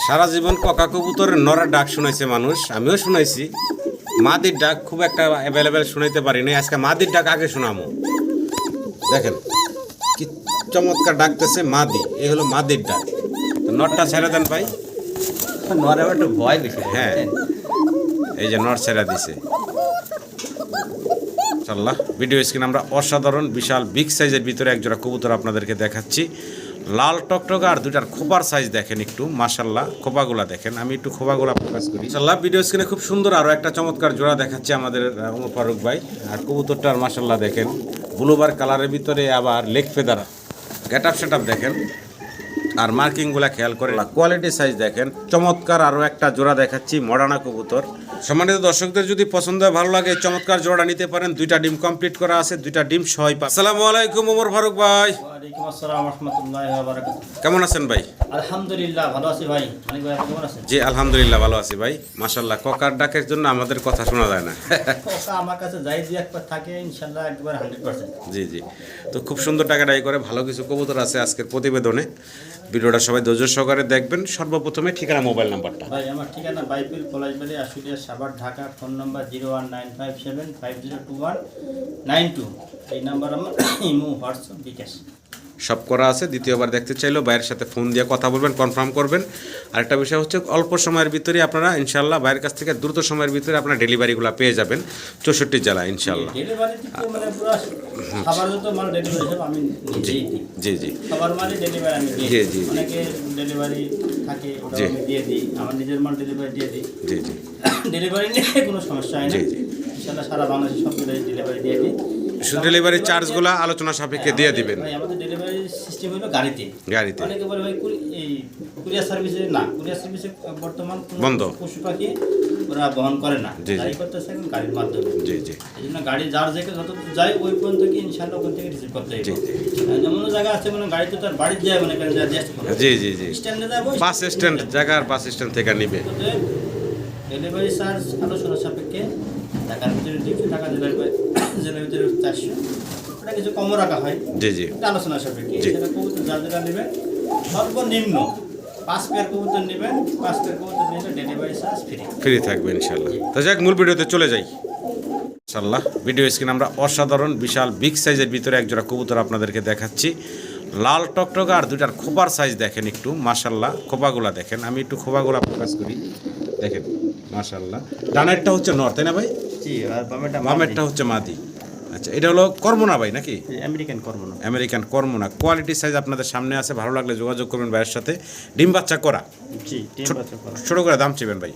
সারা জীবন cock কবুতরের নরের ডাক শুনাইছে মানুষ, আমিও শুনাইছি। মাদির ডাক খুব একটা অ্যাভেলেবেল শুনাইতে পারি নাই, আজকে মাদির ডাক আগে শোনামো। দেখেন কি চমৎকার ডাকতেছে মাদি, এই হলো মাদির ডাক। তো নরটা ছেড়ে দেন ভাই। নরে একটু ভয় বেশি। হ্যাঁ, এই যে নর ছেড়ে দিছে। ইনশাআল্লাহ ভিডিও স্ক্রিন আমরা অসাধারণ বিশাল বিগ সাইজের ভিতরে একজোড়া কবুতর আপনাদেরকে দেখাচ্ছি। লাল টকটকা আর দুটার খোপার সাইজ দেখেন একটু, মাশাল্লাহ খোপাগুলা দেখেন। আমি একটু খোপাগুলা ফোকাস করি। ইনশাআল্লাহ ভিডিও স্ক্রিনে খুব সুন্দর আরও একটা চমৎকার জোড়া দেখাচ্ছে আমাদের ওমর ফারুক ভাই। আর কবুতরটার মাশাল্লাহ দেখেন ব্লুবার কালারের ভিতরে আবার leg feather, get up set up দেখেন। আর মার্কিংগুলা খেয়াল করে কোয়ালিটি সাইজ দেখেন। চমৎকার আরও একটা জোড়া দেখাচ্ছি মডার্না কবুতর। সম্মানিত দর্শকদের যদি পছন্দ হয়, ভালো লাগে, চমৎকার জোড়া নিতে পারেন। দুইটা ডিম কমপ্লিট করা আছে, দুইটা ডিম সহই পা। আসসালামু আলাইকুম ওমর ফারুক ভাই। ওয়ালাইকুম আসসালাম ওয়া রাহমাতুল্লাহি ওয়া বারাকাতুহু। কেমন আছেন ভাই? আলহামদুলিল্লাহ ভালো আছি ভাই। মানিক ভাই আপনি কেমন আছেন? জি আলহামদুলিল্লাহ ভালো আছি ভাই। মাশাল্লাহ ককার ডাকের জন্য আমাদের কথা শোনা যায় না। ওটা আমার কাছে যাই দিয়ে একবার থাকে ইনশাআল্লাহ একবার 100%। জি জি, তো খুব সুন্দর টাকা ডাই করে ভালো কিছু কবুতর আছে আজকের প্রতিবেদনে। ভিডিওটা সবাই ধৈর্য সহকারে দেখবেন। সর্বপ্রথমে ঠিকানা, মোবাইল নাম্বারটা। ভাই আমার ঠিকানা বাইপুর পলাশবাড়ি, আশুলিয়া, সাভার, ঢাকা। Phone number 01957502192। এই নাম্বার আমার ইমো, হোয়াটসঅ্যাপ, বিকাশ সব করা আছে। দ্বিতীয়বার দেখতে চাইলেও বাইরের সাথে ফোন দিয়ে কথা বলবেন, কনফার্ম করবেন। আরেকটা বিষয় হচ্ছে অল্প সময়ের ভিতরে আপনারা ইনশাল্লাহ বাইরের কাছ থেকে দ্রুত সময়ের ভিতরে আপনারা ডেলিভারিগুলো পেয়ে যাবেন 64 জেলায় ইনশাল্লাহ। ডেলিভারি দিতে মানে পুরো খাবার যত মাল ডেলিভারি সব আমি নিজেই দিই। জি জি, খাবার মালে ডেলিভারি আমি দিই। জি জি, অনেকে ডেলিভারি থাকে, ওটা আমি দিয়ে দিই। আমার নিজের মাল ডেলিভারি দিয়ে দিই। জি জি, ডেলিভারি নিয়ে কোনো সমস্যা হয় না। জি জি, ইনশাআল্লাহ সারা বাংলাদেশে সব ডেলিভারি দিয়ে দিই। শুধু ডেলিভারি চার্জগুলো আলোচনা সাপেক্ষে দিয়ে দিবেন। ভাই আমাদের ডেলিভারি সিস্টেম হলো গাড়িতে। গাড়িতে অনেকে বলে ভাই এই কুরিয়ার সার্ভিসে না, কুরিয়ার সার্ভিসে বর্তমান বন্ধ, পশু পাখি ওরা বহন করে না। জি জি, গাড়ি করতেছে এখন গাড়ির মাধ্যমে। জি জি, এই জন্য গাড়ি যার জায়গায় যত যায় ওই পর্যন্ত কি ইনশাআল্লাহ ওখান থেকে রিসিভ করতে হবে। যেমন জায়গা আছে মানে গাড়িতে তো আর বাড়িতে যায় মানে কেন যায় জাস্ট জি জি জি, স্ট্যান্ডে যাবো, বাস স্ট্যান্ড জায়গার বাস স্ট্যান্ড থেকে নিবে। ডেলিভারি চার্জ আলোচনা সাপেক্ষে ঢাকার ভিতরে 300 টাকা, জেলার ভিতরে 400, ওটা কিছু কমও রাখা হয়। জি জি, এটা আলোচনা সাপেক্ষে। জি। সেটা কবুতর যার যেটা নেবেন সর্বনিম্ন 5 পেয়ার কবুতর নেবেন, 5 পেয়ার কবুতর নিলে ডেলিভারি চার্জ ফ্রি ফ্রি থাকবে ইনশাল্লাহ। তো যাক মূল ভিডিওতে চলে যাই ইনশাল্লাহ। ভিডিও স্ক্রিন আমরা অসাধারণ বিশাল বিগ সাইজের ভিতরে একজোড়া কবুতর আপনাদেরকে দেখাচ্ছি। লাল টকটকা আর দুটার খোপার সাইজ দেখেন একটু, মাশাল্লাহ খোপাগুলা দেখেন। আমি একটু খোপাগুলা ফোকাস করি, দেখেন মাশাল্লাহ। ডানেরটা হচ্ছে নর, তাই না ভাই? জি, আর বামেরটা হচ্ছে মাদি। আচ্ছা, এটা হলো কর্মনা ভাই নাকি? আমেরিকান কর্মনা। আমেরিকান কর্মনা। কোয়ালিটি সাইজ আপনাদের সামনে আছে, ভালো লাগলে যোগাযোগ করবেন ভাইয়ের সাথে। ডিম বাচ্চা করা, জি, ডিম বাচ্চা করা। ছোট করে দাম চাইবেন ভাই?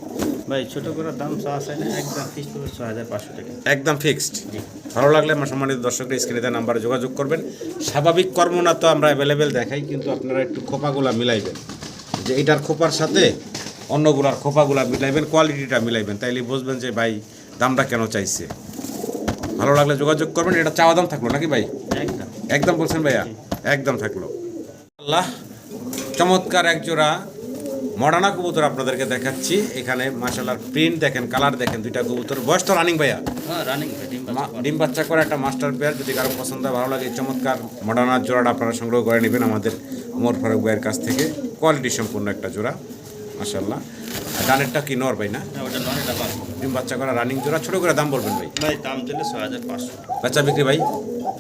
ভাই ছোট করে দাম চাওয়া চাই না, একদম ফিক্সড করে 6500 টাকা। একদম ফিক্সড। জি, ভালো লাগলে আমার সম্মানিত দর্শকরা স্ক্রিনে দেওয়া নাম্বারে যোগাযোগ করবেন। স্বাভাবিক কর্মনা তো আমরা অ্যাভেলেবেল দেখাই, কিন্তু আপনারা একটু খোপাগুলা মিলাইবেন, যে এটার খোপার সাথে অন্যগুলার খোপাগুলা মিলাইবেন, কোয়ালিটিটা মিলাইবেন, তাইলে বুঝবেন যে ভাই দামটা কেন চাইছে। ভালো লাগলে যোগাযোগ করবেন। এটা চাওয়া দাম থাকলো নাকি ভাই? একদম একদম বলছেন ভাইয়া? একদম থাকলো। আল্লাহ, চমৎকার একজোড়া মডার্না কবুতর আপনাদেরকে দেখাচ্ছি। এখানে মাশাআল্লাহ প্রিন্ট দেখেন, কালার দেখেন। দুইটা কবুতর বয়স তো রানিং ভাইয়া? হ্যাঁ, রানিং ভাই, ডিম বাচ্চা করে একটা মাস্টার পেয়ার। যদি কারো পছন্দ হয়, ভালো লাগে, এই চমৎকার মডার্নার জোড়াটা আপনারা সংগ্রহ করে নেবেন আমাদের ওমর ফারুক ভাইয়ের কাছ থেকে। কোয়ালিটি সম্পূর্ণ একটা জোড়া মাশাআল্লাহ। ডানেরটা কি নর ভাই না? ওটা নয়, এটা বাস। ডিম বাচ্চা করা রানিং জোড়া। ছোট করে দাম বলবেন ভাই? ভাই দাম দিলে 6500। বাচ্চা বিক্রি ভাই?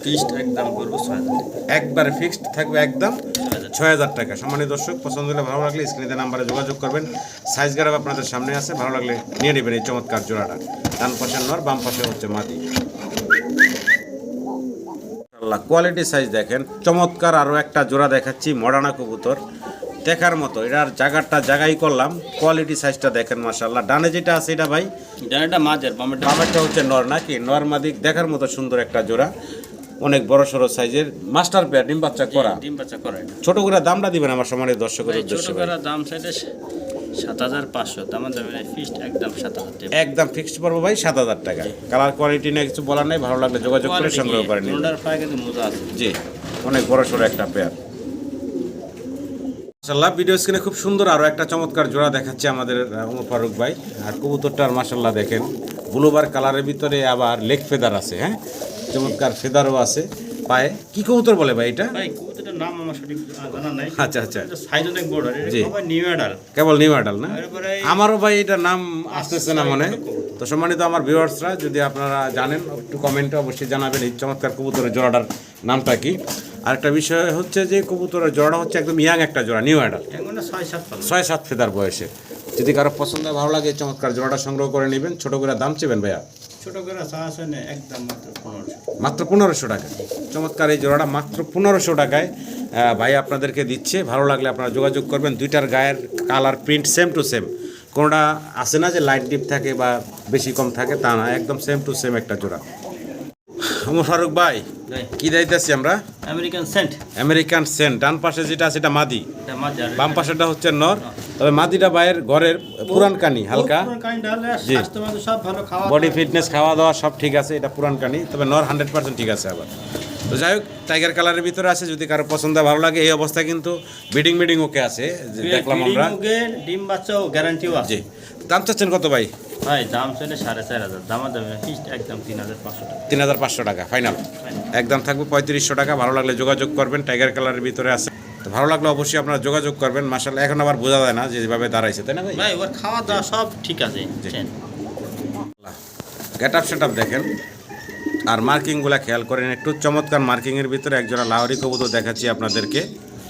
ফিক্সড একদম করবো 6000 টাকা। একবারে ফিক্সড থাকবে একদম 6000 টাকা। সম্মানিত দর্শক, পছন্দ হলে ভালো লাগলে স্ক্রিনে নাম্বারে যোগাযোগ করবেন। সাইজ গাড়াব আপনাদের সামনে আছে, ভালো লাগলে নিয়ে নেবেন এই চমৎকার জোড়াটা। ডান পাশে নর, বাম পাশে হচ্ছে মাদি। কোয়ালিটি সাইজ দেখেন। চমৎকার আরও একটা জোড়া দেখাচ্ছি মডার্না কবুতর, দেখার মতো। এটার জায়গাই করলাম। কোয়ালিটি সাইজটা দেখেন মাশাআল্লাহ। ডানে যেটা আছে এটা ভাই? ডানেরটা মাদের, বামেরটা হচ্ছে নর নাকি? নর মাদি দেখার মতো সুন্দর একটা জোড়া, অনেক বড় সড়ো সাইজের মাস্টার পেয়ার, ডিম বাচ্চা করা। ডিম বাচ্চা করা। ছোট করে দামটা দিবেন আমার সম্মানিত দর্শকের ছোট উদ্দেশ্যে। করে দাম চাইলে 7500, দাম দামে ফিক্সড একদম 7000 টাকা। একদম ফিক্সড পড়বো ভাই 7000 টাকা। কালার কোয়ালিটি নিয়ে কিছু বলার নেই, ভালো লাগলে যোগাযোগ করে সংগ্রহ করে নিন। ওনার পায়ে কিন্তু মোজা আছে। জি, অনেক বড় সড়ো একটা পেয়ার মাশাআল্লাহ। ভিডিও স্ক্রিনে খুব সুন্দর আরও একটা চমৎকার জোড়া দেখাচ্ছে আমাদের ওমর ফারুক ভাই। আর কবুতরটার মাশাআল্লাহ দেখেন ব্লুবার কালারের ভিতরে আবার লেগ ফেদার আছে। হ্যাঁ, চমৎকার ফেদারও আছে পায়ে। কি কবুতর বলে ভাই এটা? ভাই কবুতরটার নাম আমার সঠিক জানা নাই। আচ্ছা আচ্ছা, সাইজ অনেক বড়, এটা জি। সবাই নিউ অ্যাডাল। কেবল নিউ অ্যাডাল না? তারপরে আমারও ভাই এটা নাম আসতেছে না মনে। তো সম্মানিত আমার ভিউয়ার্সরা, যদি আপনারা জানেন একটু কমেন্টে অবশ্যই জানাবেন এই চমৎকার কবুতরের জোড়াটার নামটা কি। আরেকটা বিষয় হচ্ছে যে কবুতরের জোড়া হচ্ছে একদম ইয়াং একটা জোড়া, নিউ অ্যাডাল, এগুলো 6-7 পাল। 6-7 ফেদার বয়সে। যদি কারো পছন্দ ভালো লাগে এই চমৎকার জোড়াটা সংগ্রহ করে নেবেন। ছোট করে দাম চেবেন ভাইয়া? ছোট করে চা আছে না, একদম মাত্র 1500। মাত্র 1500 টাকা। চমৎকার এই জোড়াটা মাত্র 1500 টাকায় ভাই আপনাদেরকে দিচ্ছে। ভালো লাগলে আপনারা যোগাযোগ করবেন। দুইটার গায়ের colour print same to same, কোনোটা আছে না যে লাইট ডিপ থাকে বা বেশি কম থাকে, তা না, একদম সেম টু সেম একটা জোড়া। ওমর ফারুক ভাই, কি দিতেছি আমরা? American cent. American cent. ডান পাশে যেটা আছে এটা মাদি, এটা মাঝার। বাম পাশেটা হচ্ছে নর। তবে মাদিটা ভাইয়ের ঘরের পুরান কানি, হালকা জি। স্বাস্থ্যবান, সব ভালো, খাওয়া বডি ফিটনেস, খাওয়া দাওয়া সব ঠিক আছে। এটা পুরান কানি, তবে নর 100% ঠিক আছে আবার। তো যাই হোক, টাইগার কালারের ভিতরে আছে। যদি কারো পছন্দ ভালো লাগে, এই অবস্থায় কিন্তু বিডিং ওকে আছে, যে দেখলাম আমরা। ডিম বাচ্চাও গ্যারান্টিও আছে। জি। দাম চাচ্ছেন কত ভাই? ভাই দাম চলে 4500, দামা দামে ফিক্সড একদম 3500 টাকা। 3500 টাকা ফাইনাল। একদম থাকবে 3500 টাকা। ভালো লাগলে যোগাযোগ করবেন। টাইগার কালারের ভিতরে আছে। তো ভালো লাগলে অবশ্যই আপনারা যোগাযোগ করবেন। মাশাআল্লাহ, এখন আবার বোঝা যায় না যে যেভাবে দাঁড়াইছে, তাই না ভাই? ভাই ওর খাওয়া দাওয়া সব ঠিক আছে। গেট আপ সেট আপ দেখেন, আর মার্কিংগুলো খেয়াল করেন একটু। চমৎকার মার্কিংয়ের ভিতরে একজোড়া লাহোরি কবুতর দেখাচ্ছি আপনাদেরকে।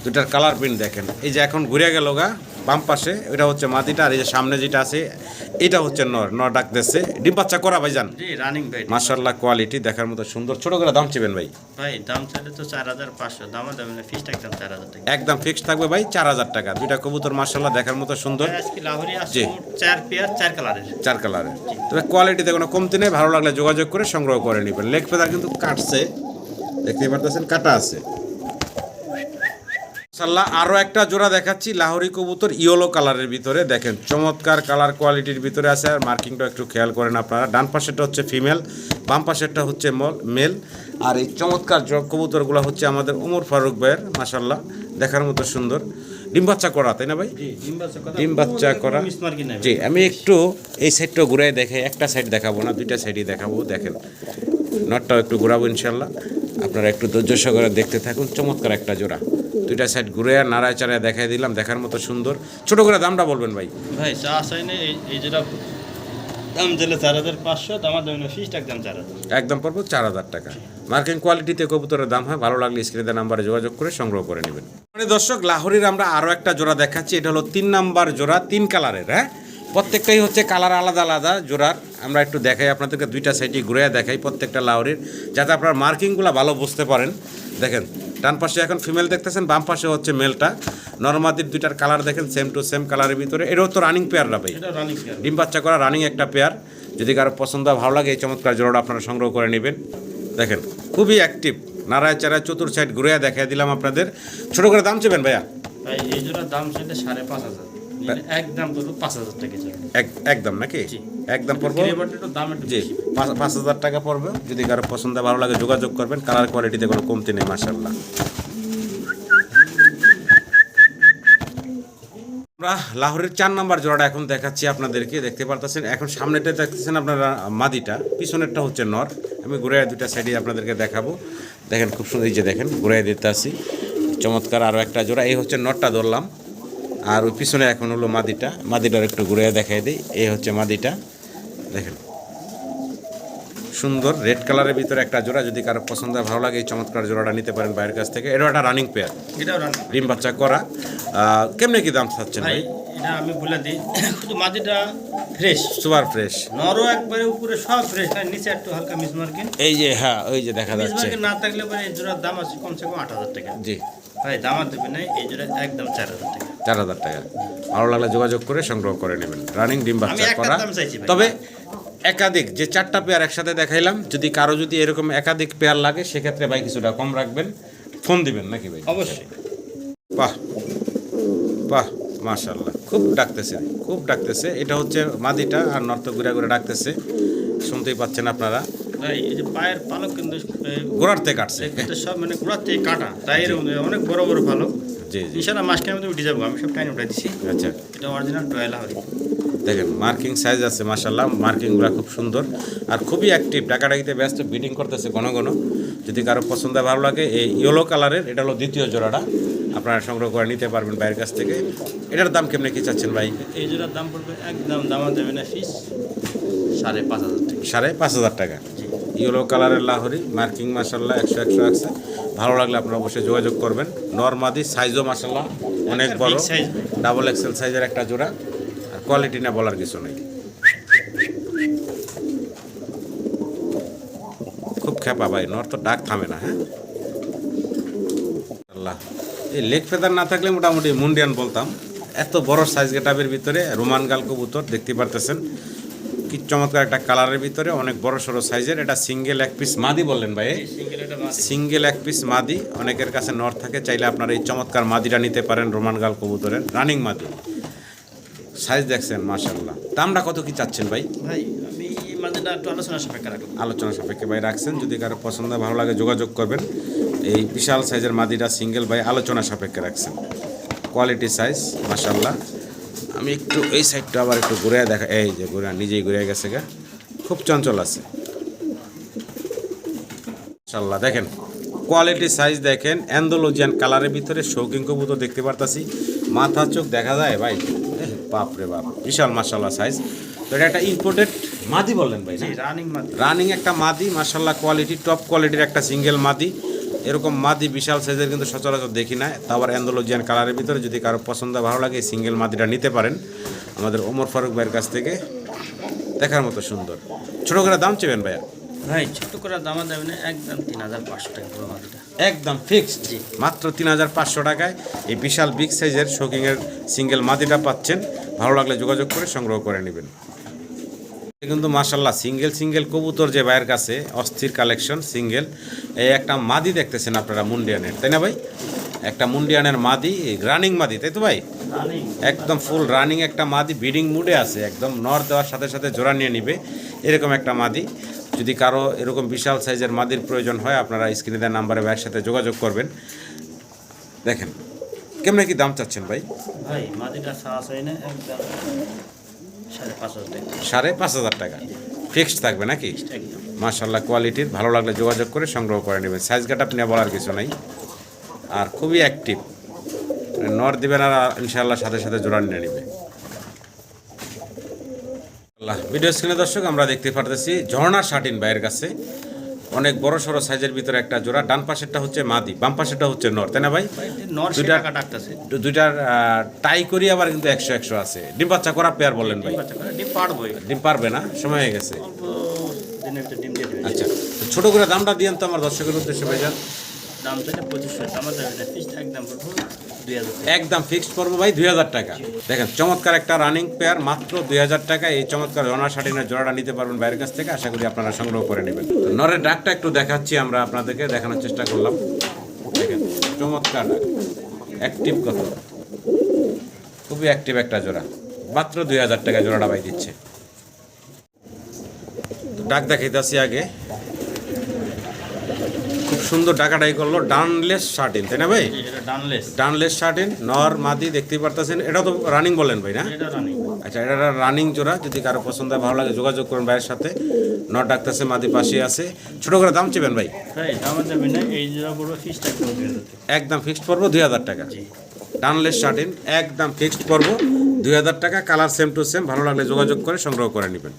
দুটার কালার প্রিন্ট দেখেন। এই যে এখন ঘুরে গেল গা বাম পাশে, এটা হচ্ছে মাদিটা, আর এই যে সামনে যেটা আছে এটা হচ্ছে নর ডাকতেছে। ডিম বাচ্চা করা ভাইজান? জি, রানিং ভাই। মাশাআল্লাহ, কোয়ালিটি দেখার মতো সুন্দর। ছোট করে দাম চেবেন ভাই? ভাই দাম চাইলে তো 4500, দামা দামে ফিক্সড একদম 4000 টাকা। একদম ফিক্সড থাকবে ভাই 4000 টাকা। দুইটা কবুতর মাশাআল্লাহ দেখার মতো সুন্দর। আজকে লাহোরি আছে জি। 4 পেয়ার, 4 কালারের। 4 কালারের। তবে কোয়ালিটিতে কোনো কমতি নেই। ভালো লাগলে যোগাযোগ করে সংগ্রহ করে নেবেন। লেগ ফেদার কিন্তু কাটছে, দেখতে পারতেছেন, কাটা আছে। মাশাআল্লাহ, আরও একটা জোড়া দেখাচ্ছি লাহোরি কবুতর ইয়েলো কালারের ভিতরে। দেখেন চমৎকার কালার কোয়ালিটির ভিতরে আছে। আর মার্কিংটা একটু খেয়াল করেন আপনারা। ডান পাশেরটা হচ্ছে ফিমেল, বাম পাশেরটা হচ্ছে মেল। আর এই চমৎকার কবুতরগুলো হচ্ছে আমাদের ওমর ফারুক ভাইয়ের। মাশাআল্লাহ, দেখার মতো সুন্দর। ডিম বাচ্চা করা, তাই না ভাই? ডিম বাচ্চা করা। জি, আমি একটু এই সাইডটা ঘুরাই দেখে, একটা সাইড দেখাবো না, দুইটা সাইডই দেখাবো। দেখেন নটটাও একটু ঘুরাবো ইনশাল্লাহ। আপনারা একটু ধৈর্য সহকারে দেখতে থাকুন। চমৎকার একটা জোড়া। দুইটা সাইড ঘুরে আর নাড়ায় চাড়ায় দেখাই দিলাম, দেখার মতো সুন্দর। ছোট করে দামটা বলবেন ভাই? ভাই চা চাই না, এই যেটা দাম দিলে 4500, দামা দামে ফিক্সড একদম 4000। একদম পড়বো 4000 টাকা। মার্কিং কোয়ালিটিতে কবুতরের দাম হয়। ভালো লাগলে স্ক্রিনে দেওয়া নাম্বারে যোগাযোগ করে সংগ্রহ করে নেবেন। মানে দর্শক, লাহোরির আমরা আরও একটা জোড়া দেখাচ্ছি। এটা হলো 3 নাম্বার জোড়া, 3 কালারের। হ্যাঁ, প্রত্যেকটাই হচ্ছে কালার আলাদা আলাদা জোড়ার। আমরা একটু দেখাই আপনাদেরকে, দুইটা সাইডে ঘুরে দেখাই প্রত্যেকটা লাহোরির, যাতে আপনার মার্কিংগুলো ভালো বুঝতে পারেন। দেখেন ডান পাশে এখন ফিমেল দেখতেছেন, বাম পাশে হচ্ছে মেলটা। নরমাদির দুইটার কালার দেখেন সেম টু সেম কালারের ভিতরে। এটাও তো রানিং পেয়ারটা ভাই? এটা রানিং পেয়ার, ডিম বাচ্চা করা রানিং একটা পেয়ার। যদি কারো পছন্দ ভালো লাগে এই চমৎকার জোড়াটা আপনারা সংগ্রহ করে নেবেন। দেখেন খুবই অ্যাক্টিভ, নাড়ায় চাড়ায় চতুর সাইড ঘুরে দেখাই দিলাম আপনাদের। ছোট করে দাম চেবেন ভাইয়া? ভাই এই জোড়ার দাম ছিল 5500, একদম পুরো 5000 টাকা ছিল। একদম নাকি? একদম পড়বো দাম একটু জি 5000 টাকা পড়বে। যদি কারো পছন্দ ভালো লাগে যোগাযোগ করবেন। কালার কোয়ালিটিতে কোনো কমতি নেই মাশাআল্লাহ। আমরা লাহোরের 4 নাম্বার জোড়াটা এখন দেখাচ্ছি আপনাদেরকে। দেখতে পারতেছেন এখন সামনেটা দেখতেছেন আপনারা মাদিটা, পিছনেরটা হচ্ছে নর। আমি ঘুরে দুইটা সাইডে আপনাদেরকে দেখাবো। দেখেন খুব সুন্দর, এই যে দেখেন ঘুরে দিতে আসি। চমৎকার আরও একটা জোড়া। এই হচ্ছে নরটা ধরলাম, আর ওই পিছনে এখন হলো মাদিটার একটু ঘুরে দেখাই দিই। এই হচ্ছে মাদিটা, দেখেন সুন্দর রেড কালারের ভিতরে একটা জোড়া। যদি কারো পছন্দ ভালো লাগে এই চমৎকার জোড়াটা নিতে পারেন বাইরের কাছ থেকে। এটা একটা রানিং পেয়ার, এটাও রানিং, ডিম বাচ্চা করা। কেমনে কি দাম চাচ্ছেন ভাই? ভাই? এটা আমি বলে দিই, শুধু মাটিটা ফ্রেশ, সুপার ফ্রেশ, নরও একবারে উপরে সব ফ্রেশ, আর নিচে একটু হালকা মিসমার্কিং। এই যে হ্যাঁ, ওই যে দেখা যাচ্ছে। মিসমার্কিং না থাকলে পরে এই জোড়ার দাম আছে কমসে কম 8000 টাকা। জি ভাই দামার দেবে নাই, এই জোড়া একদম 4000 টাকা। 4000 টাকা। ভালো লাগলে যোগাযোগ করে সংগ্রহ করে নেবেন। রানিং ডিম আমি বাচ্চা একটা করা। দাম চাইছি ভাই। তবে একাধিক যে 4টা পেয়ার একসাথে দেখাইলাম, যদি কারো যদি এরকম একাধিক পেয়ার লাগে সেক্ষেত্রে ভাই কিছুটা কম রাখবেন, ফোন দিবেন নাকি ভাই? অবশ্যই। বাহ বাহ, মাশাআল্লাহ, খুব ডাকতেছে। এটা হচ্ছে মাদিটা, আর নর্ত ঘুরে ঘুরে ডাকতেছে, শুনতেই পাচ্ছেন আপনারা। ভাই এই যে পায়ের পালক কিন্তু গোড়ার থেকে কাটছে, এটা সব মানে গোড়ার থেকে কাটা, তাই এরকম অনেক বড় বড় ভালো। জি জি। ইনশাআল্লাহ মাসখানের মধ্যে উঠে যাবো, আমি সব টাইম উঠাই দিছি। আচ্ছা, এটা অরিজিনাল টয়লা হবে। দেখেন মার্কিং সাইজ আছে মাশাআল্লাহ, মার্কিংগুলো খুব সুন্দর আর খুবই অ্যাক্টিভ। ডাকাডাকিতে ব্যস্ত, বিডিং করতেছে ঘন ঘন। যদি কারো পছন্দ হয় ভালো লাগে এই ইয়েলো কালারের, এটা হলো দ্বিতীয় জোড়াটা, আপনারা সংগ্রহ করে নিতে পারবেন ভাইয়ের কাছ থেকে। এটার দাম কেমনে কি চাচ্ছেন ভাই? এই জোড়ার দাম পড়বে একদম দামা যাবে না ফিস 5,500 টাকা। 5,500 টাকা। ইয়েলো কালারের লাহোরি, মার্কিং মাসাল্লাহ 100 আছে। ভালো লাগলে আপনারা অবশ্যই যোগাযোগ করবেন। নরমাদি সাইজও মাসাল্লাহ অনেক বড়, ডাবল এক্সেল সাইজের একটা জোড়া, আর কোয়ালিটি না বলার কিছু নেই, খুব খেপা ভাই, নর তো ডাক থামে না। হ্যাঁ আল্লাহ, এই লেগ ফেদার না থাকলে মোটামুটি মুন্ডিয়ান বলতাম। এত বড় সাইজ গেটাপের ভিতরে রোমান গাল কবুতর দেখতে পারতেছেন, কি চমৎকার একটা কালারের ভিতরে, অনেক বড় সড়ো সাইজের। এটা সিঙ্গেল এক পিস মাদি বললেন ভাই? সিঙ্গেল এক পিস মাদি, অনেকের কাছে নর থাকে, চাইলে আপনারা এই চমৎকার মাদিটা নিতে পারেন, রোমান গাল কবুতরের রানিং মাদি। সাইজ দেখছেন মাশাআল্লাহ। দামটা কত কি চাচ্ছেন ভাই? ভাই আমি মাঝেটা একটু আলোচনা সাপেক্ষে রাখলাম। আলোচনা সাপেক্ষে ভাই রাখছেন, যদি কারো পছন্দ ভালো লাগে যোগাযোগ করবেন। এই বিশাল সাইজের মাদিটা সিঙ্গেল ভাই আলোচনা সাপেক্ষে রাখছেন, কোয়ালিটি সাইজ মাশাআল্লাহ। আমি একটু এই সাইডটা আবার একটু ঘুরে দেখা, এই যে ঘুরে নিজেই ঘুরে গেছে গা, খুব চঞ্চল আছে মাশাআল্লাহ। দেখেন কোয়ালিটি সাইজ দেখেন, অ্যান্ডালুজিয়ান কালারের ভিতরে শৌকিং কবুতর দেখতে পারতাছি, মাথা চোখ দেখা যায় ভাই, বাপ রে বাপ, বিশাল মাশাআল্লাহ সাইজ। তো এটা একটা ইম্পোর্টেড মাদি বললেন ভাই? রানিং মাদি, রানিং একটা মাদি মাশাআল্লাহ, কোয়ালিটি টপ কোয়ালিটির একটা সিঙ্গেল মাদি। এরকম মাদি বিশাল সাইজের কিন্তু সচরাচর দেখি না, তারপর অ্যান্ডালুজিয়ান কালারের ভিতরে। যদি কারো পছন্দ ভালো লাগে এই সিঙ্গেল মাদিটা নিতে পারেন আমাদের ওমর ফারুক ভাইয়ের কাছ থেকে, দেখার মতো সুন্দর। ছোটো করে দাম চেবেন ভাইয়া? ভাই ছোট করে দামা যাবে না, একদম 3,500 টাকা পুরো মাদিটা, একদম ফিক্সড, মাত্র 3,500 টাকায় এই বিশাল বিগ সাইজের শোকিংয়ের সিঙ্গেল মাদিটা পাচ্ছেন। ভালো লাগলে যোগাযোগ করে সংগ্রহ করে নেবেন। কিন্তু মাশাআল্লাহ সিঙ্গেল কবুতর যে ভাইয়ের কাছে অস্থির কালেকশন সিঙ্গেল। এই একটা মাদি দেখতেছেন আপনারা মুন্ডিয়ানের, তাই না ভাই? একটা মুন্ডিয়ানের মাদি, রানিং মাদি, তাই তো ভাই? একদম ফুল রানিং একটা মাদি, ব্রিডিং মুডে আছে, একদম নর দেওয়ার সাথে সাথে জোড়া নিয়ে নিবে এরকম একটা মাদি। যদি কারো এরকম বিশাল সাইজের মাদির প্রয়োজন হয় আপনারা স্ক্রিনে দেওয়া নাম্বারে ভাইয়ের সাথে যোগাযোগ করবেন। দেখেন কেমনে কি দাম চাচ্ছেন ভাই? ভাই মাদিটা সাহস হয় না, একদম 5,500 টাকা। 5,500 টাকা ফিক্সড থাকবে নাকি? মাশাআল্লাহ কোয়ালিটির, ভালো লাগলে যোগাযোগ করে সংগ্রহ করে নেবেন। সাইজ কাট আপনি বলার কিছু নাই, আর খুবই অ্যাক্টিভ, নর দিবেন আর ইনশাআল্লাহ সাথে সাথে জোড়া নিয়ে নেবে। ভিডিও স্ক্রিনে দর্শক আমরা দেখতে পারতেছি ঝর্ণা শাটিন ভাইয়ের কাছে অনেক বড় সড়ো সাইজের ভিতরে একটা জোড়া। ডান পাশেরটা হচ্ছে মাদি, বাম পাশেরটা হচ্ছে নর, তাই না ভাই? দুইটার টাই করি আবার কিন্তু 100 আছে। ডিম বাচ্চা করা পেয়ার বললেন ভাই? ডিম পারবে না, সময় হয়ে গেছে। আচ্ছা, ছোট করে দামটা দিয়েন তো আমার দর্শকের উদ্দেশ্যে ভাইজান। একদম ফিক্সড পড়বো ভাই 2,000 টাকা। দেখেন চমৎকার একটা রানিং পেয়ার, মাত্র 2,000 টাকা এই চমৎকার ঝর্ণা শাটিনের জোড়াটা নিতে পারবেন বাইরের কাছ থেকে। আশা করি আপনারা সংগ্রহ করে নেবেন। নরের ডাকটা একটু দেখাচ্ছি, আমরা আপনাদেরকে দেখানোর চেষ্টা করলাম। দেখেন চমৎকার ডাক, অ্যাক্টিভ কত, খুবই অ্যাক্টিভ একটা জোড়া, মাত্র 2,000 টাকা জোড়াটা ভাই দিচ্ছে। ডাক দেখাইতেছি আগে, খুব সুন্দর ডাকাটাই করলো। ডানলেস শার্টিন, তাই না ভাই? ডানলেস শার্টিন, নর মাদি দেখতেই পারতেছেন। এটা তো রানিং বলেন ভাই না? আচ্ছা, এটা রানিং জোড়া। যদি কারো পছন্দ হয় ভালো লাগে যোগাযোগ করুন ভাইয়ের সাথে। নর ডাকতেছে, মাদি পাশে আছে। ছোট করে দাম চেবেন ভাই? একদম ফিক্সড পড়বো 2,000 টাকা। ডানলেস শার্টিন একদম ফিক্সড পড়বো 2,000 টাকা। কালার সেম টু সেম, ভালো লাগলে যোগাযোগ করে সংগ্রহ করে নেবেন।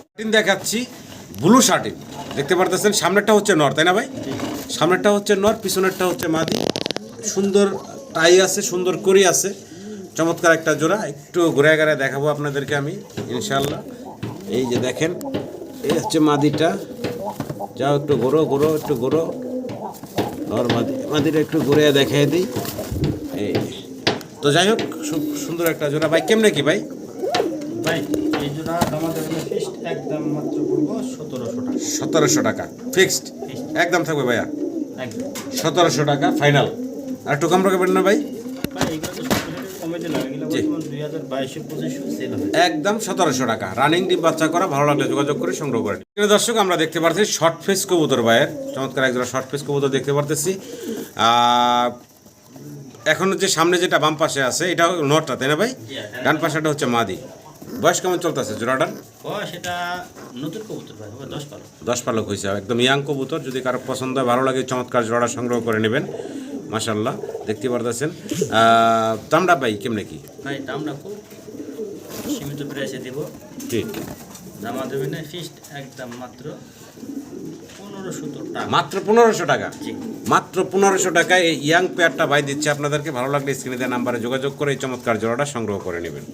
শার্টিন দেখাচ্ছি, ব্লু শার্টিন দেখতে পারতেছেন। সামনেরটা হচ্ছে নর, তাই না ভাই? সামনেরটা হচ্ছে নর, পিছনেরটা হচ্ছে মাদি। সুন্দর টাই আছে, সুন্দর করি আছে, চমৎকার একটা জোড়া। একটু ঘুরে ঘুরে দেখাবো আপনাদেরকে আমি ইনশাল্লাহ। এই যে দেখেন, এই হচ্ছে মাদিটা। যাও একটু ঘোরো ঘোরো, একটু ঘোরো। নর মাদিটা একটু ঘুরে দেখাই দিই। এই তো যাই হোক, খুব সুন্দর একটা জোড়া ভাই। কেমনে কি ভাই? ভাই এই জোড়া আমাদের ফিক্সড একদম মাত্র পড়বো 1,700 টাকা। 1,700 টাকা ফিক্সড একদম থাকবে ভাইয়া, 1,700 টাকা ফাইনাল। আর একটু কম রাখবেন না ভাই? একদম 1,700 টাকা। রানিং ডিম বাচ্চা করা, ভালো লাগলে যোগাযোগ করে সংগ্রহ করেন। দর্শক আমরা দেখতে পাচ্ছি শর্ট ফেস কবুতর ভাইয়ের, চমৎকার একজোড়া শর্ট ফেস কবুতর দেখতে পারতেছি। এখন যে সামনে যেটা বাম পাশে আছে এটা নরটা, তাই না ভাই? ডান পাশেটা হচ্ছে মাদি। বয়স কেমন চলতেছে জোড়াটার? বয়স এটা নতুন কবুতর ভাই, হবে 10 পালক। 10 পালক হয়েছে, একদম ইয়াং কবুতর। যদি কারো পছন্দ হয়, ভালো লাগে, চমৎকার জোড়া সংগ্রহ করে নেবেন। মাশাল্লাহ, দেখতে পারতেছেন। দামটা ভাই কেমনে কি? ভাই দামটা খুব সীমিত প্রাইসে দিব, ঠিক দামা দেবে না, ফিক্সড একদম মাত্র 1500 টাকা। মাত্র 1500 টাকা। জি। মাত্র 1500 টাকায় এই ইয়াং পেয়ারটা ভাই দিচ্ছে আপনাদেরকে। ভালো লাগলে স্ক্রিনে দেওয়া নাম্বারে যোগাযোগ করে এই চমৎকার জোড়াটা সংগ্রহ করে নেবেন।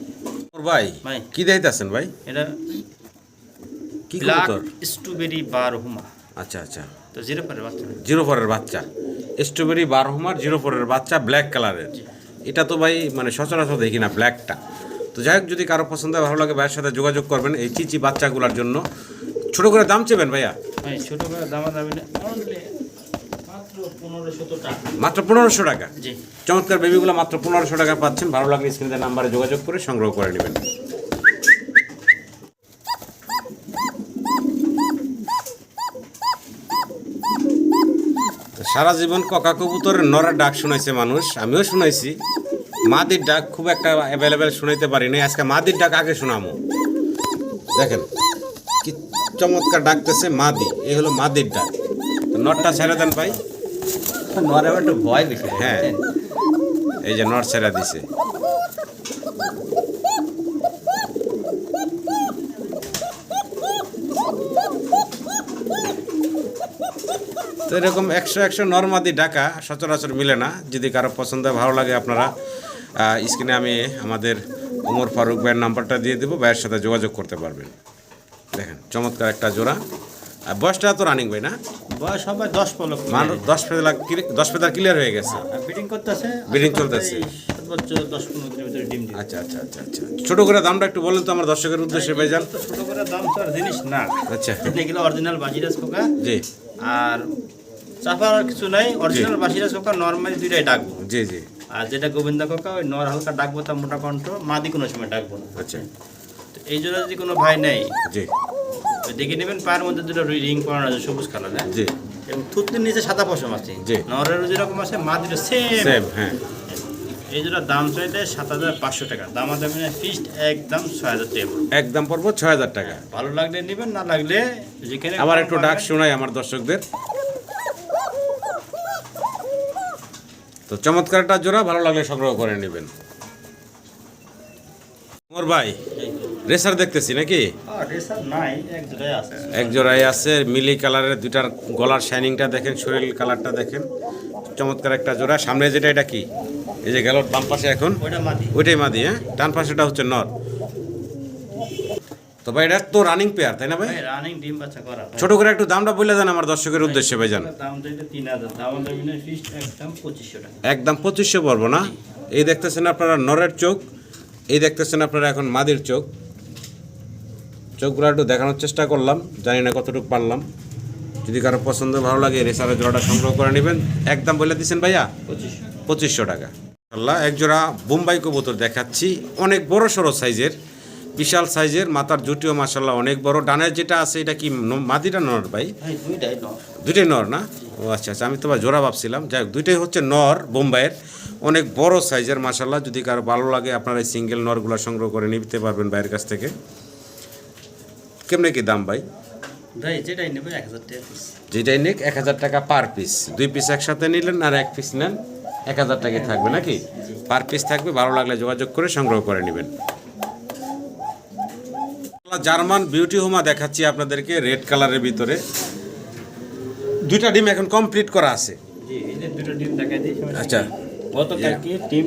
ভাই ভাই কি দিতেছেন ভাই? এটা কি ব্ল্যাক কবুতর? স্ট্রবেরি বারহুমা। আচ্ছা আচ্ছা, তো 04 এর বাচ্চা। 04 বাচ্চা, স্ট্রবেরি বারহুমার 04 বাচ্চা, ব্ল্যাক কালারের। এটা তো ভাই মানে সচরাচর দেখি না ব্ল্যাকটা। তো যাই হোক, যদি কারো পছন্দ হয়, ভালো লাগে, ভাইয়ের সাথে যোগাযোগ করবেন এই চিচি বাচ্চাগুলোর জন্য। ছোট করে দাম চেবেন ভাইয়া? ভাই ছোট করে দামা দামি না, অনলি মাত্র 1500 টাকা। মাত্র 1500 টাকা। জি। চমৎকার বেবিগুলো মাত্র 1500 টাকা পাচ্ছেন। ভালো লাগলে স্ক্রিনের নাম্বারে যোগাযোগ করে সংগ্রহ করে নেবেন। সারা জীবন কক কবুতরের নরের ডাক শুনাইছে মানুষ, আমিও শুনাইছি। মাদির ডাক খুব একটা অ্যাভেলেবেল শুনাইতে পারি নাই। আজকে মাদির ডাক আগে শোনামো। দেখেন কি চমৎকার ডাকতেছে মাদি, এই হলো মাদির ডাক। তো নরটা ছেড়ে দেন ভাই। নরে একটু ভয় বেশি। হ্যাঁ, এই যে নর ছেড়ে দিছে। তো এরকম 100 নরমাদি ডাকা সচরাচর মিলে না। যদি কারো পছন্দ হয়, ভালো লাগে, আপনারা স্ক্রিনে আমি আমাদের ওমর ফারুক ভাইয়ের নাম্বারটা দিয়ে দেবো, ভাইয়ের সাথে যোগাযোগ করতে পারবেন। দেখেন চমৎকার একটা জোড়া। আর বয়সটা তো রানিং ভাই না? বয়স হবে 10 পালক। মান 10 ফেদার ক্লিয়ার হয়ে গেছে। বিডিং করতেছে, Breeding চলতেছে। সর্বোচ্চ 10-15 দিনের ভিতরে ডিম দিবে। আচ্ছা আচ্ছা আচ্ছা আচ্ছা, ছোট করে দামটা একটু বলেন তো আমার দর্শকের উদ্দেশ্যে ভাইজান। তো ছোট করে দাম তো আর জিনিস না। আচ্ছা, এগুলো অরিজিনাল বাজিরাজ কোকা। জি আর চাপার আর কিছু নাই, অরিজিনাল বাজিরাজ কোকা নরমালি দুইটাই ডাকবো। জি জি। আর যেটা গোবিন্দা কোকা ওই নর হালকা ডাকবো, তার মোটা কণ্ঠ, মাদি কোনো সময় ডাকবো না। আচ্ছা, তো এই জন্য যদি কোনো ভাই নেই, জি ওই দেখে নেবেন পায়ের মধ্যে দুটো রিং পরানো আছে সবুজ কালার, হ্যাঁ, জি এবং থুতনির নিচে সাদা পশম আছে। জি। নরেরও যেরকম আছে মাদিরও সেম। সেম, হ্যাঁ। এই জন্য দাম চাইলে 7500 টাকা, দাম দামি না, ফিক্সড একদম 6000 টাকা। একদম পড়বো 6000 টাকা। ভালো লাগলে নেবেন, না লাগলে যেখানে আবার একটু ডাক শোনাই আমার দর্শকদের। তো চমৎকার একটা জোড়া, ভালো লাগলে সংগ্রহ করে নেবেন। মোর ভাই রেসার দেখতেছি নাকি? রেসার নাই, এক জোড়াই আছে। এক জোড়াই আছে, মিলি কালারের, দুইটার গলার শাইনিংটা দেখেন, শরীর কালারটা দেখেন, চমৎকার একটা জোড়া। সামনে যেটা, এটা কি? এই যে গেল বাম পাশে, এখন ওইটা মাদি। ওইটাই মাদি, হ্যাঁ। ডান পাশেটা হচ্ছে নর। তো ভাই এটা তো রানিং পেয়ার, তাই না ভাই? ভাই রানিং ডিম বাচ্চা করা। ছোট করে একটু দামটা বলে দেন আমার দর্শকের উদ্দেশ্যে ভাইজান। দাম চাইলে 3000, দাম দামি না, ফিক্সড একদম 2500 টাকা। একদম 2500 পড়বো না? এই দেখতেছেন আপনারা নরের চোখ, এই দেখতেছেন আপনারা এখন মাদির চোখ। চোখগুলো একটু দেখানোর চেষ্টা করলাম, জানি না কতটুকু পারলাম। যদি কারো পছন্দ ভালো লাগে, রেসারের জোড়াটা সংগ্রহ করে নেবেন। একদম বলে দিচ্ছেন ভাইয়া 2500 টাকা। আল্লাহ, এক জোড়া বোম্বাই কবুতর দেখাচ্ছি, অনেক বড় সড়ো সাইজের, বিশাল সাইজের, মাথার জুটিও মাশাল্লাহ অনেক বড়। ডানের যেটা আছে এটা কি মাদিটা নর ভাই? ভাই দুইটাই নর। দুইটাই নর না? ও আচ্ছা আচ্ছা, আমি তো ভাই জোড়া ভাবছিলাম। যাই হোক, দুইটাই হচ্ছে নর বোম্বাইয়ের, অনেক বড় সাইজের মাশাল্লাহ। যদি কারো ভালো লাগে, আপনারা এই সিঙ্গেল নরগুলো সংগ্রহ করে নিতে পারবেন ভাইয়ের কাছ থেকে। কেমনে কি দাম ভাই? ভাই যেটাই নেবে 1000 টাকা পিস। যেটাই নিক 1000 টাকা পার পিস। 2 পিস একসাথে নিলেন আর 1 পিস নেন, 1000 টাকাই থাকবে নাকি? পার পিস থাকবে। ভালো লাগলে যোগাযোগ করে সংগ্রহ করে নেবেন। জার্মান বিউটি হোমা দেখাচ্ছি আপনাদেরকে, রেড কালারের ভিতরে। দুইটা ডিম এখন কমপ্লিট করা আছে। জি, এই যে দুটো ডিম দেখাই দিই। আচ্ছা, গতকালকে ডিম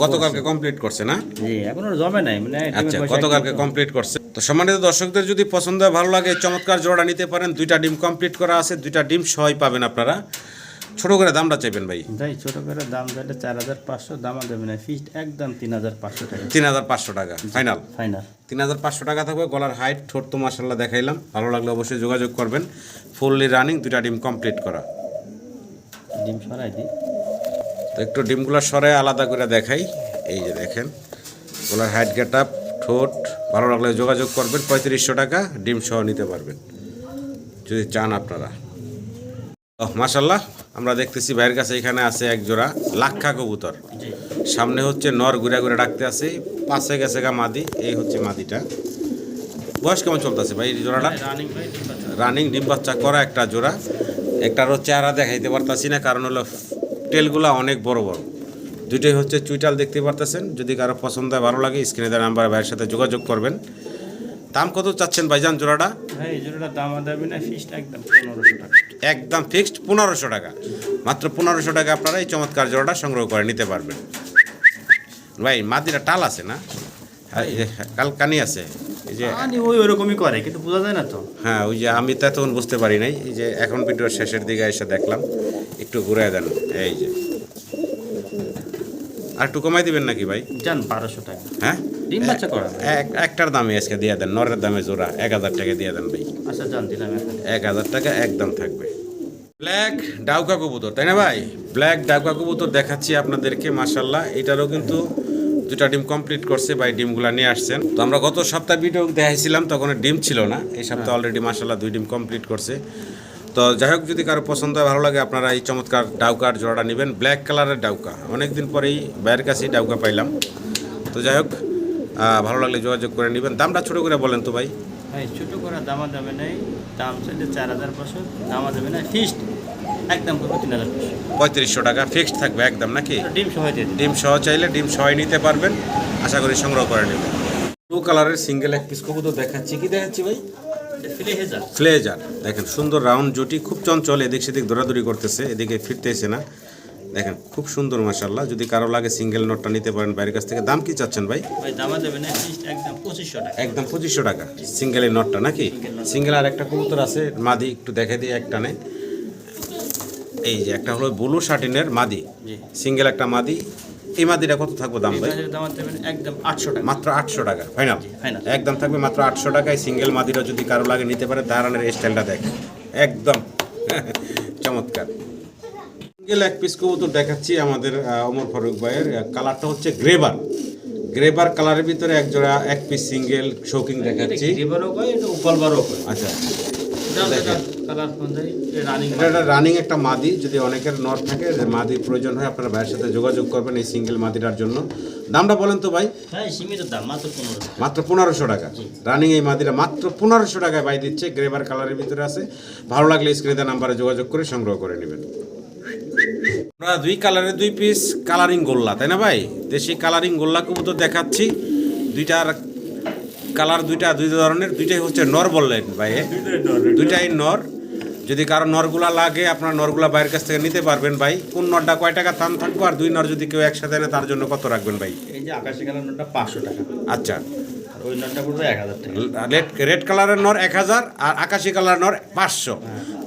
গতকালকে কমপ্লিট করছে না? জি, এখনো জমে নাই, মানে আচ্ছা, গতকালকে কমপ্লিট করছে। তো সম্মানিত দর্শকদের যদি পছন্দ হয়, ভালো লাগে, চমৎকার জোড়া নিতে পারেন। দুইটা ডিম কমপ্লিট করা আছে, দুইটা ডিম সহই পাবেন আপনারা। ছোট করে দামটা চাইবেন ভাই? ভাই ছোট করে দাম চাইলে 4500, দাম দেবে না, ফিক্সড একদম 3500 টাকা। 3500 টাকা ফাইনাল। ফাইনাল 3500 টাকা থাকবে। গলার হাইট, ঠোঁট তো মাশাআল্লাহ দেখাইলাম। ভালো লাগলে অবশ্যই যোগাযোগ করবেন। ফুললি রানিং, দুইটা ডিম কমপ্লিট করা। ডিম সরাই দিই। তো একটু ডিমগুলো সরাই আলাদা করে দেখাই। এই যে দেখেন গলার হাইট, গেট আপ, ঠোঁট। ভালো লাগলে যোগাযোগ করবেন। 3500 টাকা ডিম সহ নিতে পারবেন যদি চান আপনারা। মাশাআল্লাহ, আমরা দেখতেছি ভাইয়ের কাছে এখানে আছে এক জোড়া লাক্ষা কবুতর। জি, সামনে হচ্ছে নর, ঘুরে ঘুরে ডাকতে আছে, পাশে গেছে গা মাদি। এই হচ্ছে মাদিটা। বয়স কেমন চলতেছে ভাই এই জোড়াটা? রানিং ভাই ডিম বাচ্চা। রানিং ডিম বাচ্চা করা একটা জোড়া। একটারও চেহারা দেখাইতে পারতাছি না, কারণ হলো টেলগুলা অনেক বড় বড়। দুইটাই হচ্ছে চুইটাল দেখতে পারতেছেন। যদি কারো পছন্দ হয়, ভালো লাগে, স্ক্রিনে দেওয়া নাম্বার ভাইয়ের সাথে যোগাযোগ করবেন। দাম কত চাচ্ছেন ভাইজান জোড়াটা? ভাই এই জোড়াটার দাম দাবি না, ফিক্সড একদম 1500 টাকা। একদম ফিক্সড 1500 টাকা। মাত্র 1500 টাকা আপনারা এই চমৎকার জোড়াটা সংগ্রহ করে নিতে পারবেন। ভাই মাদিরা টাল আছে না? কালকানি আছে এই যে। ওই ওরকমই করে, কিন্তু বোঝা যায় না তো। হ্যাঁ, ওই যে আমি তো তখন বুঝতে পারি নাই, এই যে এখন ভিডিওর শেষের দিকে এসে দেখলাম। একটু ঘুরে দেন, এই যে। আর একটু কমাই দিবেন নাকি ভাই? জান 1200 টাকা। হ্যাঁ, ডিম বাচ্চা করা ভাই। একটার দামে আজকে দিয়ে দেন, নরের দামে জোড়া 1000 টাকা দিয়ে দেন ভাই। আচ্ছা জান দিলাম এখন। 1000 টাকা একদম থাকবে। ব্ল্যাক ডাউকা কবুতর, তাই না ভাই? ব্ল্যাক ডাউকা কবুতর দেখাচ্ছি আপনাদেরকে। মাশাল্লাহ, এটারও কিন্তু দুটা ডিম কমপ্লিট করছে ভাই, ডিমগুলা নিয়ে আসছেন। তো আমরা গত সপ্তাহে ভিডিও দেখাইছিলাম, তখন ডিম ছিল না। এই সপ্তাহে অলরেডি মাশাল্লাহ 2 ডিম কমপ্লিট করছে। তো যাই হোক, যদি কারো পছন্দ হয়, ভালো লাগে, আপনারা এই চমৎকার ডাউকার জোড়াটা নেবেন। ব্ল্যাক কালারের ডাউকা, অনেকদিন পরেই ভাইয়ের কাছেই ডাউকা পাইলাম। তো যাই হোক, ভালো লাগলে যোগাযোগ করে নেবেন। দামটা ছোটো করে বলেন তো ভাই। ভাই ছোটো করে দামা যাবে নাই, দাম চাইলে 4500, দামা যাবে না, ফিক্সড একদম 3500। 3500 টাকা ফিক্সড থাকবে একদম নাকি? ডিম সহ দিয়ে দিন। ডিম সহ চাইলে ডিম সহ নিতে পারবেন, আশা করি সংগ্রহ করে নেবেন। ব্লু কালারের সিঙ্গেল এক পিস কবুতর দেখাচ্ছি। কি দেখাচ্ছি ভাই? ফ্লেজার। ফ্লেজার দেখেন, সুন্দর রাউন্ড জুটি, খুব চঞ্চল, এদিক সেদিক দৌড়াদৌড়ি করতেছে, এদিকে ফিরতেছে না। দেখেন খুব সুন্দর মাশাআল্লাহ। যদি কারো লাগে সিঙ্গেল নোটটা নিতে পারেন বাইরের কাছ থেকে। দাম কি চাচ্ছেন ভাই? ভাই দামা যাবে না, ফিক্সড একদম 2500 টাকা। একদম 2500 টাকা সিঙ্গেলের নোটটা নাকি? সিঙ্গেল আর একটা কবুতর আছে মাদি, একটু দেখে দিয়ে একটানে। এই যে একটা হলো ব্লু শার্টিনের মাদি, জি। সিঙ্গেল একটা মাদি। এই মাদিটা কত থাকবে দাম ভাই? দামা যাবে একদম 800 টাকা। মাত্র 800 টাকা ফাইনাল। ফাইনাল একদম থাকবে মাত্র 800 টাকায়। সিঙ্গেল মাদিরা যদি কারো লাগে নিতে পারে। দাঁড়ানোর স্টাইলটা দেখ, একদম চমৎকার। সিঙ্গেল এক পিস কবুতর দেখাচ্ছি আমাদের ওমর ফারুক ভাইয়ের। কালারটা হচ্ছে গ্রেবার। গ্রেবার কালারের ভিতরে এক জোড়া এক পিস সিঙ্গেল শৌকিং দেখাচ্ছি। রিভারও কয়, এটা উপলবারও কয়। আচ্ছা, কালার অনুযায়ী রানিং। এটা রানিং একটা মাদি। যদি অনেকের নর থাকে, যে মাদির প্রয়োজন হয়, আপনারা ভাইয়ের সাথে যোগাযোগ করবেন এই সিঙ্গেল মাদিটার জন্য। দামটা বলেন তো ভাই। ভাই সীমিত দাম, মাত্র 1500। মাত্র 1500 টাকা রানিং এই মাদিরা মাত্র 1500 টাকায় বাই দিচ্ছে। গ্রেবার কালারের ভিতরে আছে। ভালো লাগলে স্ক্রিনে নাম্বারে যোগাযোগ করে সংগ্রহ করে নেবেন। আমরা 2 কালারের 2 পিস কালারিং গোল্লা, তাই না ভাই? দেশি কালারিং গোল্লা কবুতর দেখাচ্ছি। দুইটার কালার দুই ধরনের, দুইটাই হচ্ছে নর বললেন ভাই। দুইটাই নর। যদি কারো নরগুলা লাগে, আপনার নরগুলা বাইরের কাছ থেকে নিতে পারবেন ভাই। কোন নরটা কয় টাকা দাম থাকবে, আর 2 নর যদি কেউ একসাথে নেয়, তার জন্য কত রাখবেন ভাই? এই যে আকাশি কালার নোটটা 500 টাকা। আচ্ছা, আর ওই নোটটা পড়বে 1000 টাকা। রেড কালারের নর 1000, আর আকাশি কালার নর 500।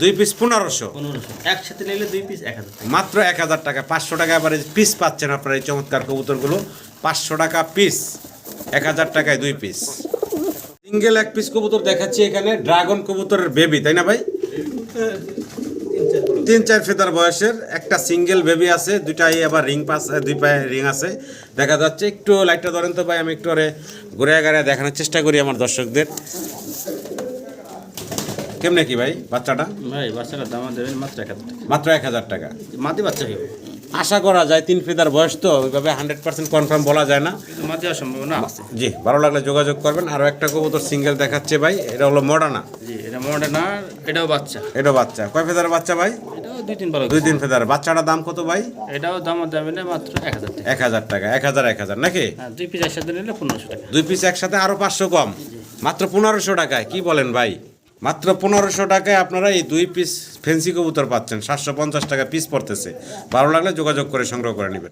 2 পিস 1500। 1500 একসাথে নিলে 2 পিস 1000 টাকা। মাত্র 1000 টাকা। 500 টাকা আবার পিস পাচ্ছেন আপনারা এই চমৎকার কবুতরগুলো। 500 টাকা পিস, 1000 টাকায় 2 পিস। সিঙ্গেল এক পিস কবুতর দেখাচ্ছি এখানে। ড্রাগন কবুতরের বেবি, তাই না ভাই? 3-4 ফেদার বয়সের একটা সিঙ্গেল বেবি আছে। দুইটাই আবার রিং পাস, 2 পায়ে রিং আছে দেখা যাচ্ছে। একটু লাইটটা ধরেন তো ভাই, আমি একটু ঘুরে ঘুরে দেখানোর চেষ্টা করি আমার দর্শকদের। কেমনে কি ভাই বাচ্চাটা? ভাই বাচ্চাটার দাম দেবেন মাত্র 1000 টাকা। মাত্র 1000 টাকা। মাদি বাচ্চা হবে। আশা করা যায় 3 ফেদার বয়স তো, ওইভাবে 100% কনফার্ম বলা যায় না। কিন্তু মাদি হওয়ার সম্ভাবনা আছে। জি, ভালো লাগলে যোগাযোগ করবেন। আরও একটা কবুতর সিঙ্গেল দেখাচ্ছে ভাই, এটা হলো মডার্না। জি, এটা মডার্না, এটাও বাচ্চা। এটাও বাচ্চা। কয় ফেদার বাচ্চা ভাই? এটাও 2-3 বড়। 2-3 ফেদার। বাচ্চাটার দাম কত ভাই? এটাও দাম দেবেন মাত্র 1000 টাকা। 1000 টাকা। 1000 নাকি? হ্যাঁ, 2 পিস একসাথে নিলে 1500 টাকা। 2 পিস একসাথে আরো 500 কম, মাত্র 1500 টাকায়। কি বলেন ভাই? মাত্র 1500 টাকায় আপনারা এই 2 পিস ফেন্সি কবুতর পাচ্ছেন। 750 টাকা পিস পড়তেছে। ভালো লাগলে যোগাযোগ করে সংগ্রহ করে নেবেন।